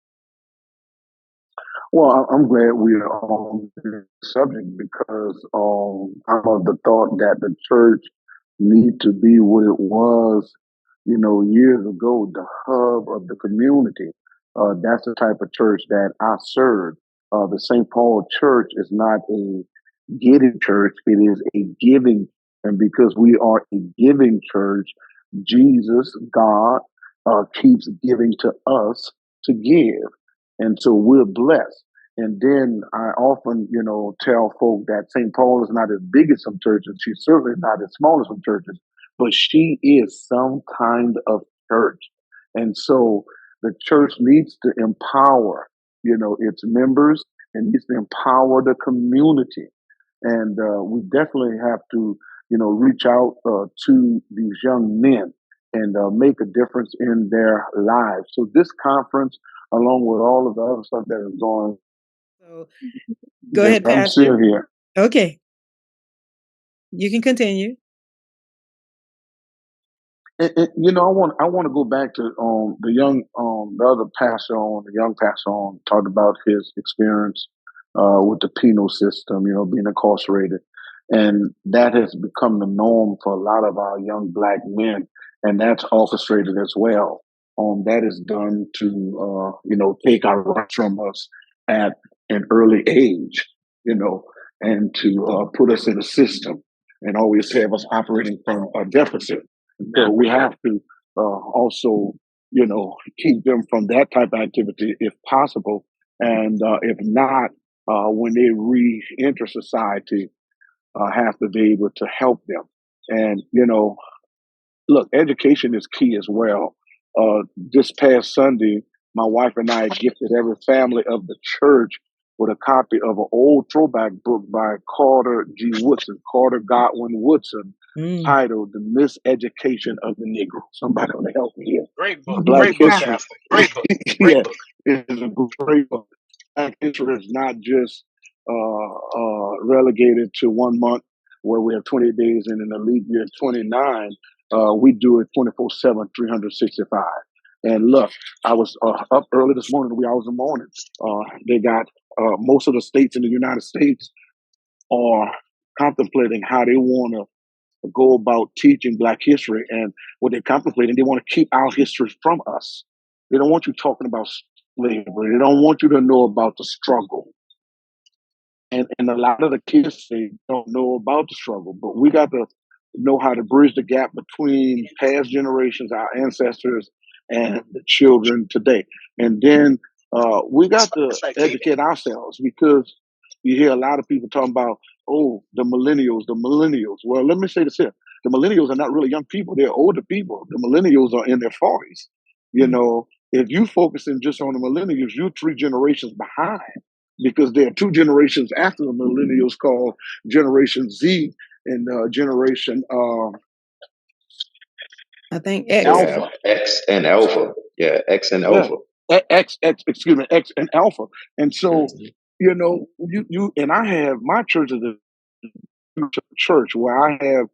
Well, I'm glad we are on this subject because I'm of the thought that the church need to be what it was, years ago, the hub of the community. That's the type of church that I serve. The St. Paul Church is not a getting church; it is a giving, and because we are a giving church, Jesus, God, keeps giving to us to give. And so we're blessed. And then I often, tell folk that St. Paul is not as big as some churches. She's certainly not as small as some churches, but she is some kind of church. And so the church needs to empower, its members and needs to empower the community. And we definitely have to, reach out to these young men and make a difference in their lives. So this conference, along with all of the other stuff that is going. So, go ahead, Pastor. I'm still here. Okay. You can continue. And, I want to go back to the other pastor the young pastor talked about his experience with the penal system, being incarcerated. And that has become the norm for a lot of our young Black men. And that's orchestrated as well. That is done to, take our rights from us at an early age, and to put us in a system and always have us operating from a deficit. So we have to also, keep them from that type of activity if possible. And if not, when they re-enter society, have to be able to help them. And, look, education is key as well. This past Sunday, my wife and I gifted every family of the church with a copy of an old throwback book by Carter G. Woodson, Carter Godwin Woodson, titled The Miseducation of the Negro. Somebody want to help me here. Great book. Black history. Great book. Great book. It's a great book. Black history is not just relegated to 1 month where we have 20 days and in the leap year 29. We do it 24/7, 365. And look, I was up early this morning, wee hours in the morning. They got most of the states in the United States are contemplating how they want to go about teaching Black history, and what they're contemplating, they want to keep our history from us. They don't want you talking about slavery. They don't want you to know about the struggle. And a lot of the kids, they don't know about the struggle, but we got to know how to bridge the gap between past generations, our ancestors, and the children today. And then we got to educate ourselves, because you hear a lot of people talking about, oh, the millennials, the millennials. Well, let me say this here. The millennials are not really young people. They're older people. The millennials are in their 40s. You know, if you focusing just on the millennials, you're 3 generations behind, because there are 2 generations after the millennials called Generation Z and Generation I think X. Alpha. X and Alpha. Yeah, X and Yeah. Alpha. Excuse me, X and Alpha. And so, you know, you and I have, my church is a church where I have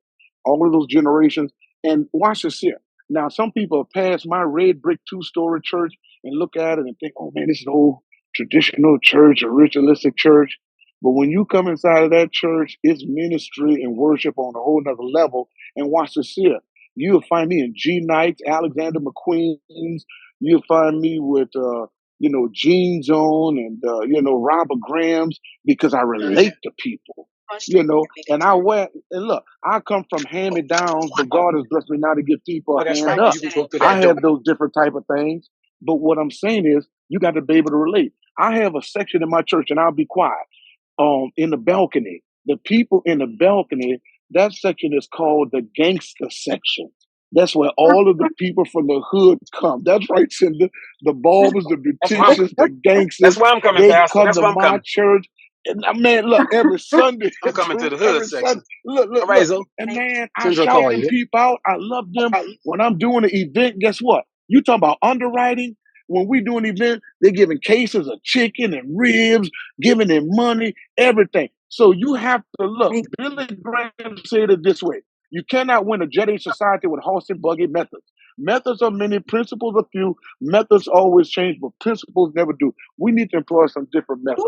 all of those generations. And watch this here. Now, some people have passed my red brick 2-story church and look at it and think, oh man, this is an old traditional church, a ritualistic church. But when you come inside of that church, it's ministry and worship on a whole nother level. And watch this here. You'll find me in G Knights, Alexander McQueen's. You'll find me with, Gene Zone and, Robert Graham's, because I relate to people. And I wear, and look, I come from hand-me-downs, but God has blessed me now to give people a hand up. I have those different type of things, but what I'm saying is, you got to be able to relate. I have a section in my church, and I'll be quiet. In the balcony, the people in the balcony, that section is called the gangster section. That's where all of the people from the hood come. That's right, Cinder. The barbers, the beauticians, the gangsters. That's where I'm coming, they Pastor. come That's to where I'm my coming. church. And man, look, every Sunday. I'm coming to the hood every section. Sunday, look. All right, Zo. And man, I Sandra shout call them you. people out. I love them. When I'm doing an event, guess what? You talking about underwriting? When we do an event, they're giving cases of chicken and ribs, giving them money, everything. So you have to look. Billy Graham said it this way. You cannot win a jet age society with horse and buggy methods. Methods are many, principles are few. Methods always change, but principles never do. We need to employ some different methods,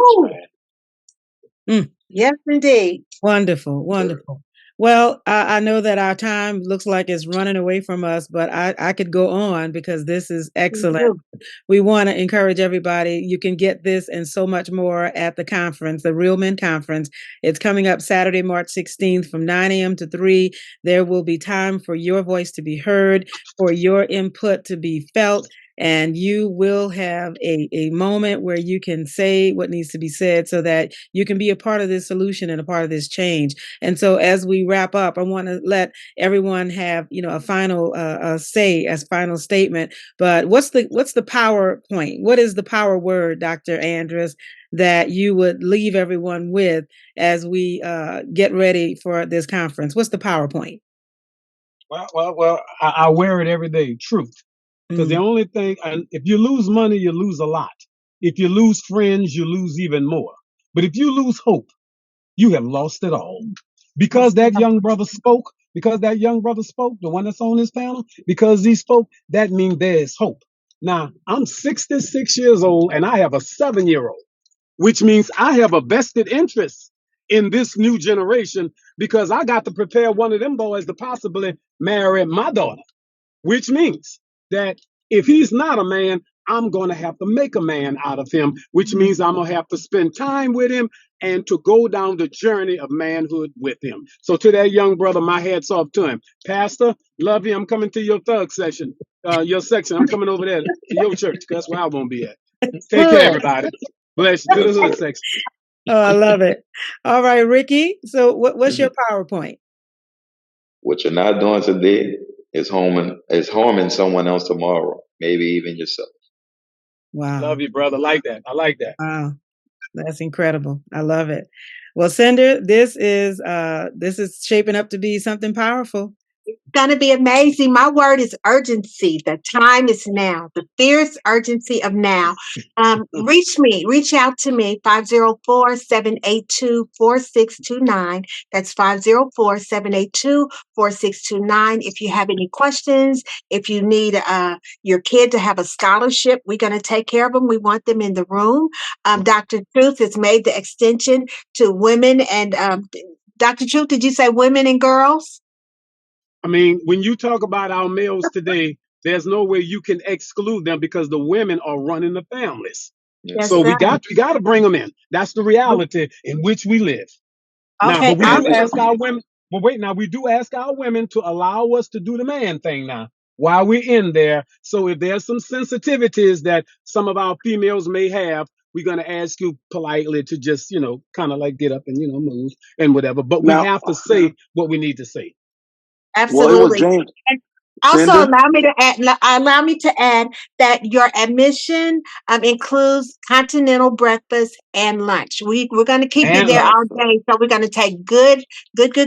man. Yes, indeed. Wonderful, wonderful. Well, I know that our time looks like it's running away from us, but I could go on because this is excellent. We want to encourage everybody. You can get this and so much more at the conference, the Real Men Conference. It's coming up Saturday, March 16th from 9 a.m. to 3. There will be time for your voice to be heard, for your input to be felt. And you will have a moment where you can say what needs to be said so that you can be a part of this solution and a part of this change. And so as we wrap up, I want to let everyone have, a final final statement. But what's the power point? What is the power word, Dr. Andrus, that you would leave everyone with as we get ready for this conference? What's the PowerPoint? Well, I wear it every day. Truth. Because the only thing, and if you lose money, you lose a lot. If you lose friends, you lose even more. But if you lose hope, you have lost it all. Because that young brother spoke, the one that's on this panel, because he spoke, that means there is hope. Now, I'm 66 years old and I have a 7-year-old, which means I have a vested interest in this new generation because I got to prepare one of them boys to possibly marry my daughter, which means that if he's not a man, I'm going to have to make a man out of him, which means I'm going to have to spend time with him and to go down the journey of manhood with him. So to that young brother, my hat's off to him. Pastor, love you. I'm coming to your thug session, your section. I'm coming over there to your church. That's where I won't be at. Take care, everybody. Bless you. To the hood section. Oh, I love it. All right, Ricky. So what's your PowerPoint? What you're not doing today is harming someone else tomorrow, maybe even yourself. Wow. Love you, brother. I like that. Wow. That's incredible. I love it. Well, Cinder, this is shaping up to be something powerful. It's going to be amazing. My word is urgency. The time is now. The fierce urgency of now. Reach out to me, 504-782-4629. That's 504-782-4629. If you have any questions, if you need your kid to have a scholarship, we're going to take care of them. We want them in the room. Dr. Truth has made the extension to women and Dr. Truth, did you say women and girls? I mean, when you talk about our males today, there's no way you can exclude them because the women are running the families. Yeah. Yes, So sir. we got to bring them in. That's the reality in which we live. Now, Okay. but we And, do and ask our women, but wait, now we do ask our women to allow us to do the man thing now while we're in there. So if there's some sensitivities that some of our females may have, we're going to ask you politely to just, kind of like get up and, move and whatever. But we now, have to say what we need to say. well, it was Absolutely. James And also, Cindy. allow me to add that your admission includes continental breakfast and lunch. We're going to keep you And there all Awesome. day, so we're going to take good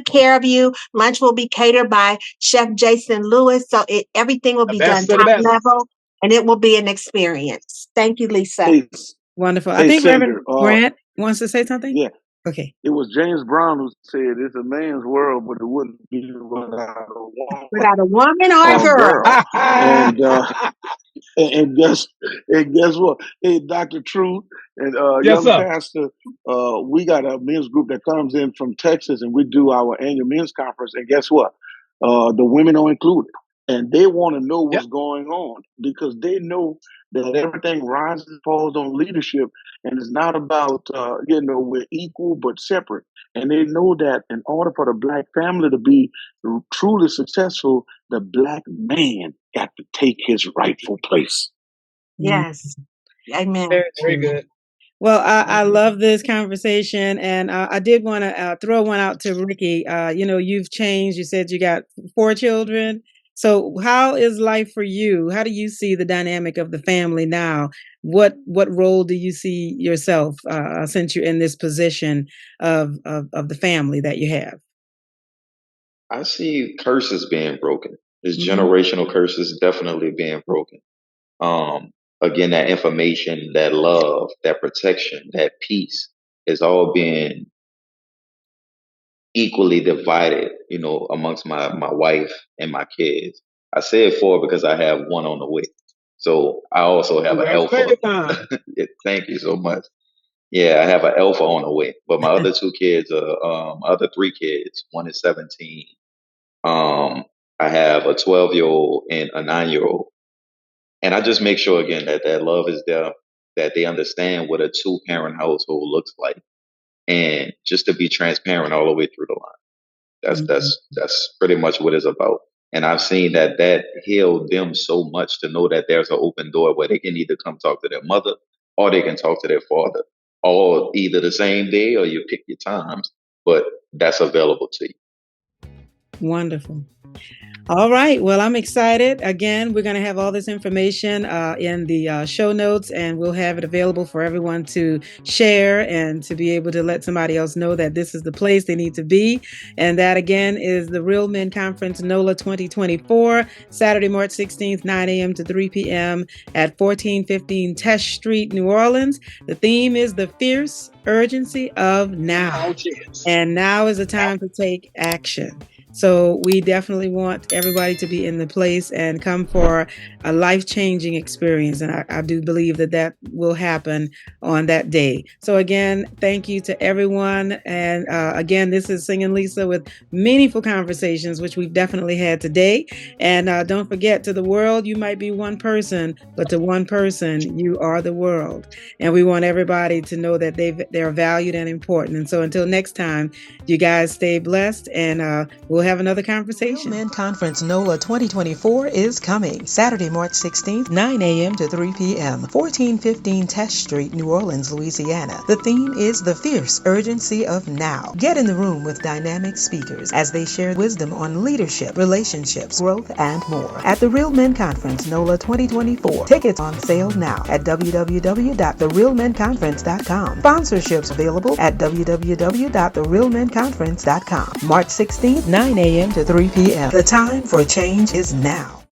care of you. Lunch will be catered by Chef Jason Lewis, so everything will the be done best of the top best. level, and it will be an experience. Thank you, Lisa. Hey, Wonderful. I hey, think Reverend Cinder. Grant wants to say something. Yeah, Okay. it was James Brown who said it's a man's world, but it wouldn't be without a woman Without a woman or a or a girl. girl. And and guess what? Hey, Dr. Truth and Yes, young sir. pastor, we got a men's group that comes in from Texas, and we do our annual men's conference. And guess what? The women are included, and they want to know Yep. what's going on because they know that everything rises and falls on leadership, and it's not about we're equal but separate. And they know that in order for the black family to be truly successful, the black man got to take his rightful place. Yes. Amen. Very Very true. good. Well, I love this conversation, and I did want to throw one out to Ricky. You've changed. You said you got 4 children. So, how is life for you? How do you see the dynamic of the family now? What role do you see yourself since you're in this position of the family that you have? I see curses being broken. There's Mhm. generational curses definitely being broken. Um, Again, that information, that love, that protection, that peace is all being equally divided, amongst my wife and my kids. I said 4 because I have one on the way. So I also have an alpha. Congratulations. Yeah, thank you so much. Yeah, I have an alpha on the way. But my other 2 kids are, other 3 kids. One is 17. Um, I have a 12-year-old and a 9-year-old. And I just make sure again that love is there, that they understand what a 2-parent household looks like. And just to be transparent all the way through the line. That's Mhm. that's that's pretty much what it's about. And I've seen that healed them so much to know that there's an open door where they can either come talk to their mother or they can talk to their father, all either the same day or you pick your times, but that's available to you. Wonderful. All right. Well, I'm excited. Again, we're going to have all this information in the show notes, and we'll have it available for everyone to share and to be able to let somebody else know that this is the place they need to be. And that, again, is the Real Men Conference NOLA 2024, Saturday, March 16th, 9 a.m. to 3 p.m. at 1415 Tesh Street, New Orleans. The theme is the fierce urgency of now. Ouch, yes. And now is the time to take action. So we definitely want everybody to be in the place and come for a life-changing experience. And I do believe that will happen on that day. So again, thank you to everyone. And again, this is Singinlisa with meaningful conversations, which we've definitely had today. And don't forget, to the world, you might be one person, but to one person, you are the world. And we want everybody to know that they're valued and important. And so until next time, you guys stay blessed, and we'll have another conversation. Real Men Conference NOLA 2024 is coming Saturday, March 16th, 9 a.m. to 3 p.m., 1415 Tesh Street, New Orleans, Louisiana. The theme is the fierce urgency of now. Get in the room with dynamic speakers as they share wisdom on leadership, relationships, growth, and more. At the Real Men Conference NOLA 2024. Tickets on sale now at www.therealmenconference.com. Sponsorships available at www.therealmenconference.com. March 16th, 9 a.m. to 3 p.m. The time for change is now.